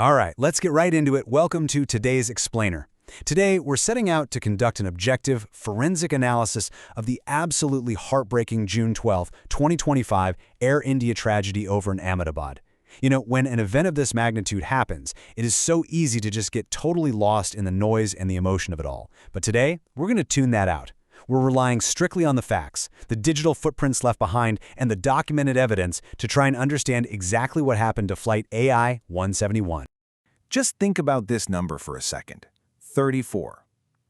All right, let's get right into it. Welcome to today's Explainer. Today, we're setting out to conduct an objective, forensic analysis of the absolutely heartbreaking June 12, 2025 Air India tragedy over in Ahmedabad. You know, when an event of this magnitude happens, it is so easy to just get totally lost in the noise and the emotion of it all. But today, we're going to tune that out. We're relying strictly on the facts, the digital footprints left behind, and the documented evidence to try and understand exactly what happened to Flight AI-171. Just think about this number for a second. 34.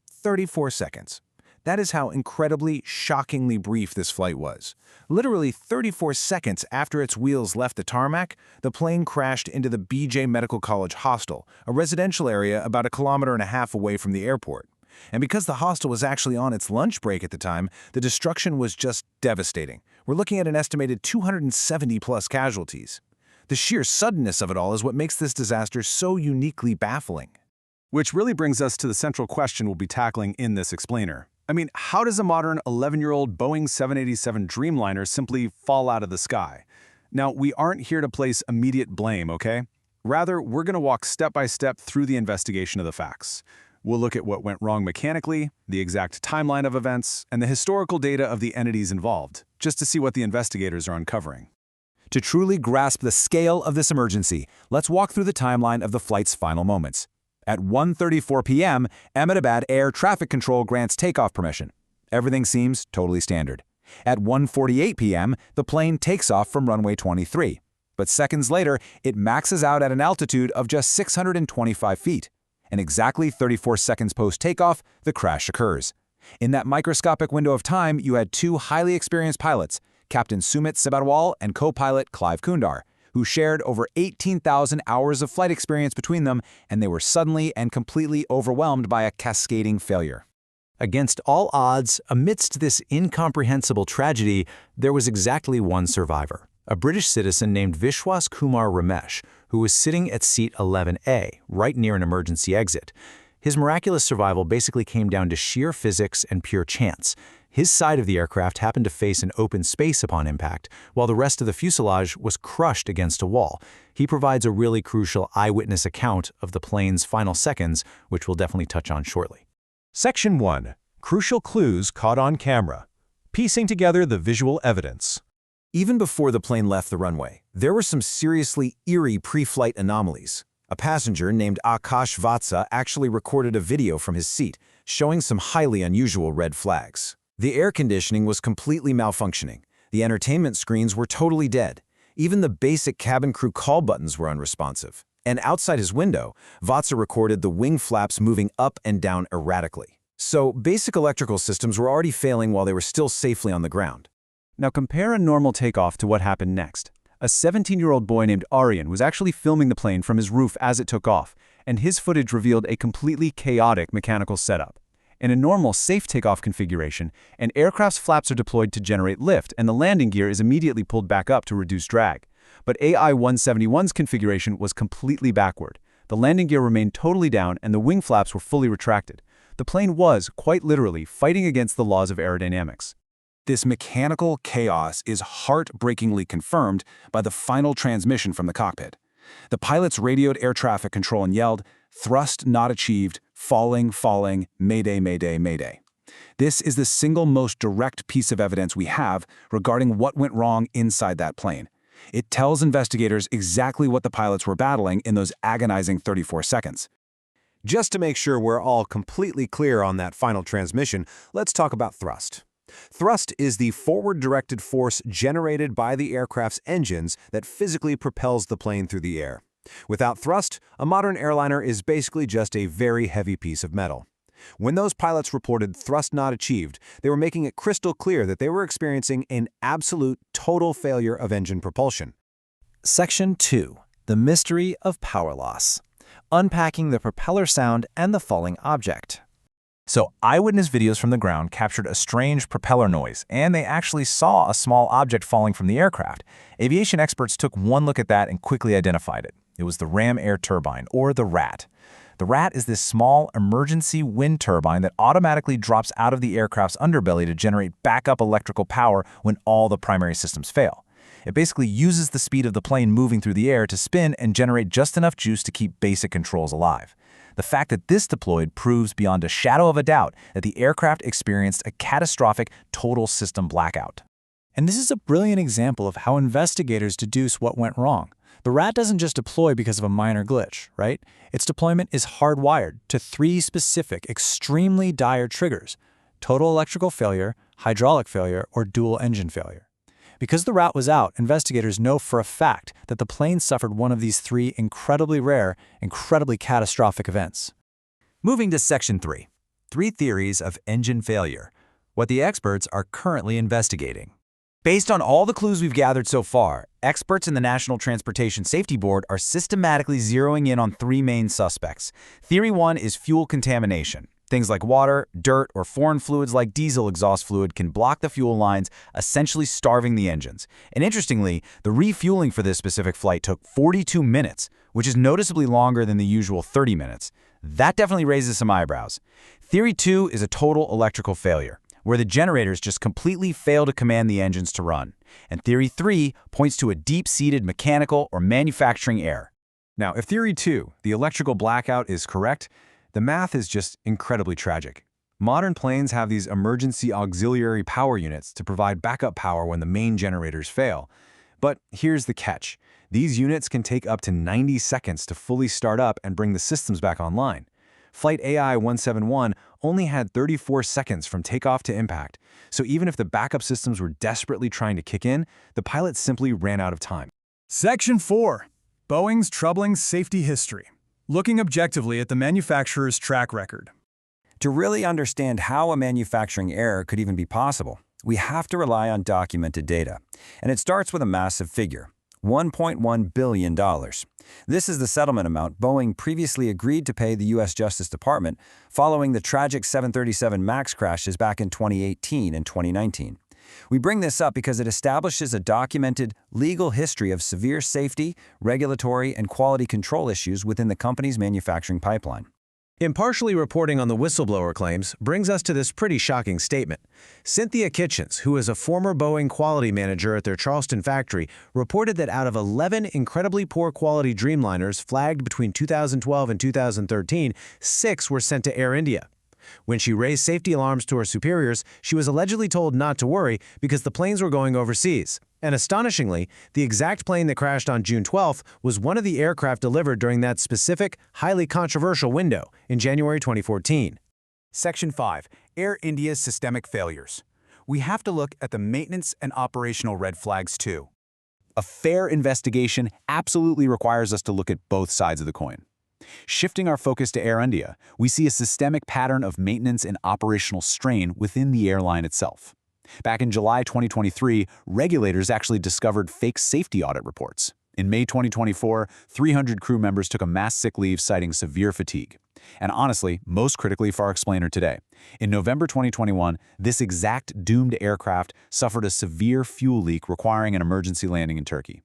34 seconds. That is how incredibly, shockingly brief this flight was. Literally 34 seconds after its wheels left the tarmac, the plane crashed into the BJ Medical College hostel, a residential area about 1.5 kilometers away from the airport. And because the hostel was actually on its lunch break at the time, the destruction was just devastating. We're looking at an estimated 270+ casualties. The sheer suddenness of it all is what makes this disaster so uniquely baffling. Which really brings us to the central question we'll be tackling in this explainer. I mean, how does a modern 11-year-old Boeing 787 Dreamliner simply fall out of the sky? Now, we aren't here to place immediate blame, okay? Rather, we're going to walk step by step through the investigation of the facts. We'll look at what went wrong mechanically, the exact timeline of events, and the historical data of the entities involved, just to see what the investigators are uncovering. To truly grasp the scale of this emergency, let's walk through the timeline of the flight's final moments. At 1:34 p.m., Ahmedabad Air Traffic Control grants takeoff permission. Everything seems totally standard. At 1:48 p.m., the plane takes off from runway 23. But seconds later, it maxes out at an altitude of just 625 feet. And exactly 34 seconds post-takeoff, the crash occurs. In that microscopic window of time, you had two highly experienced pilots, Captain Sumit Sabharwal and co-pilot Clive Kundar, who shared over 18,000 hours of flight experience between them, and they were suddenly and completely overwhelmed by a cascading failure. Against all odds, amidst this incomprehensible tragedy, there was exactly one survivor, a British citizen named Vishwas Kumar Ramesh, who was sitting at seat 11A, right near an emergency exit. His miraculous survival basically came down to sheer physics and pure chance. His side of the aircraft happened to face an open space upon impact, while the rest of the fuselage was crushed against a wall. He provides a really crucial eyewitness account of the plane's final seconds, which we'll definitely touch on shortly. Section 1. Crucial clues caught on camera. Piecing together the visual evidence. Even before the plane left the runway, there were some seriously eerie pre-flight anomalies. A passenger named Akash Vatsa actually recorded a video from his seat, showing some highly unusual red flags. The air conditioning was completely malfunctioning. The entertainment screens were totally dead. Even the basic cabin crew call buttons were unresponsive. And outside his window, Vatsa recorded the wing flaps moving up and down erratically. So basic electrical systems were already failing while they were still safely on the ground. Now compare a normal takeoff to what happened next. A 17-year-old boy named Aryan was actually filming the plane from his roof as it took off, and his footage revealed a completely chaotic mechanical setup. In a normal safe takeoff configuration, an aircraft's flaps are deployed to generate lift, and the landing gear is immediately pulled back up to reduce drag. But AI-171's configuration was completely backward. The landing gear remained totally down, and the wing flaps were fully retracted. The plane was, quite literally, fighting against the laws of aerodynamics. This mechanical chaos is heartbreakingly confirmed by the final transmission from the cockpit. The pilots radioed air traffic control and yelled, "Thrust not achieved, falling, mayday, mayday, mayday." This is the single most direct piece of evidence we have regarding what went wrong inside that plane. It tells investigators exactly what the pilots were battling in those agonizing 34 seconds. Just to make sure we're all completely clear on that final transmission, let's talk about thrust. Thrust is the forward-directed force generated by the aircraft's engines that physically propels the plane through the air. Without thrust, a modern airliner is basically just a very heavy piece of metal. When those pilots reported thrust not achieved, they were making it crystal clear that they were experiencing an absolute, total failure of engine propulsion. Section 2. The mystery of power loss. Unpacking the propeller sound and the falling object. So, eyewitness videos from the ground captured a strange propeller noise, and they actually saw a small object falling from the aircraft. Aviation experts took one look at that and quickly identified it. It was the ram air turbine, or the RAT. The RAT is this small emergency wind turbine that automatically drops out of the aircraft's underbelly to generate backup electrical power when all the primary systems fail. It basically uses the speed of the plane moving through the air to spin and generate just enough juice to keep basic controls alive. The fact that this deployed proves beyond a shadow of a doubt that the aircraft experienced a catastrophic total system blackout. And this is a brilliant example of how investigators deduce what went wrong. The rat doesn't just deploy because of a minor glitch, right? Its deployment is hardwired to 3 specific, extremely dire triggers: total electrical failure, hydraulic failure, or dual engine failure. Because the rat was out, investigators know for a fact that the plane suffered one of these 3 incredibly rare, incredibly catastrophic events. Moving to Section 3. 3 theories of engine failure. What the experts are currently investigating. Based on all the clues we've gathered so far, experts in the National Transportation Safety Board are systematically zeroing in on 3 main suspects. Theory 1 is fuel contamination. Things like water, dirt, or foreign fluids like diesel exhaust fluid can block the fuel lines, essentially starving the engines. And interestingly, the refueling for this specific flight took 42 minutes, which is noticeably longer than the usual 30 minutes. That definitely raises some eyebrows. Theory 2 is a total electrical failure, where the generators just completely fail to command the engines to run. And Theory 3 points to a deep-seated mechanical or manufacturing error. Now, if Theory 2, the electrical blackout, is correct, the math is just incredibly tragic. Modern planes have these emergency auxiliary power units to provide backup power when the main generators fail. But here's the catch. These units can take up to 90 seconds to fully start up and bring the systems back online. Flight AI-171 only had 34 seconds from takeoff to impact, so even if the backup systems were desperately trying to kick in, the pilots simply ran out of time. Section 4. Boeing's troubling safety history. Looking objectively at the manufacturer's track record. To really understand how a manufacturing error could even be possible, we have to rely on documented data. And it starts with a massive figure: $1.1 billion. This is the settlement amount Boeing previously agreed to pay the U.S. Justice Department following the tragic 737 MAX crashes back in 2018 and 2019. We bring this up because it establishes a documented legal history of severe safety, regulatory, and quality control issues within the company's manufacturing pipeline. Impartially reporting on the whistleblower claims brings us to this pretty shocking statement. Cynthia Kitchens, who is a former Boeing quality manager at their Charleston factory, reported that out of 11 incredibly poor quality Dreamliners flagged between 2012 and 2013, 6 were sent to Air India. When she raised safety alarms to her superiors, she was allegedly told not to worry because the planes were going overseas. And astonishingly, the exact plane that crashed on June 12th was one of the aircraft delivered during that specific, highly controversial window in January 2014. Section 5. Air India's systemic failures. We have to look at the maintenance and operational red flags too. A fair investigation absolutely requires us to look at both sides of the coin. Shifting our focus to Air India, we see a systemic pattern of maintenance and operational strain within the airline itself. Back in July 2023, regulators actually discovered fake safety audit reports. In May 2024, 300 crew members took a mass sick leave citing severe fatigue. And honestly, most critically for our explainer today, in November 2021, this exact doomed aircraft suffered a severe fuel leak requiring an emergency landing in Turkey.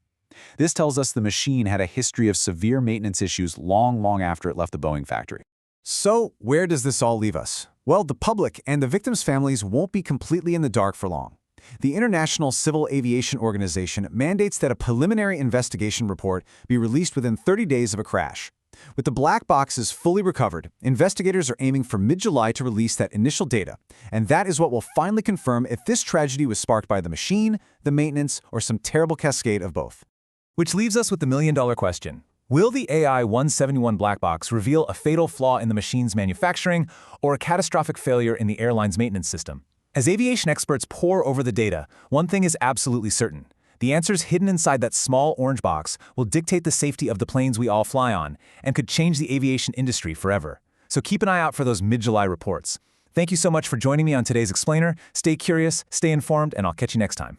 This tells us the machine had a history of severe maintenance issues long after it left the Boeing factory. So, where does this all leave us? Well, the public and the victims' families won't be completely in the dark for long. The International Civil Aviation Organization mandates that a preliminary investigation report be released within 30 days of a crash. With the black boxes fully recovered, investigators are aiming for mid-July to release that initial data, and that is what will finally confirm if this tragedy was sparked by the machine, the maintenance, or some terrible cascade of both. Which leaves us with the million-dollar question. Will the AI-171 black box reveal a fatal flaw in the machine's manufacturing or a catastrophic failure in the airline's maintenance system? As aviation experts pore over the data, one thing is absolutely certain. The answers hidden inside that small orange box will dictate the safety of the planes we all fly on and could change the aviation industry forever. So keep an eye out for those mid-July reports. Thank you so much for joining me on today's Explainer. Stay curious, stay informed, and I'll catch you next time.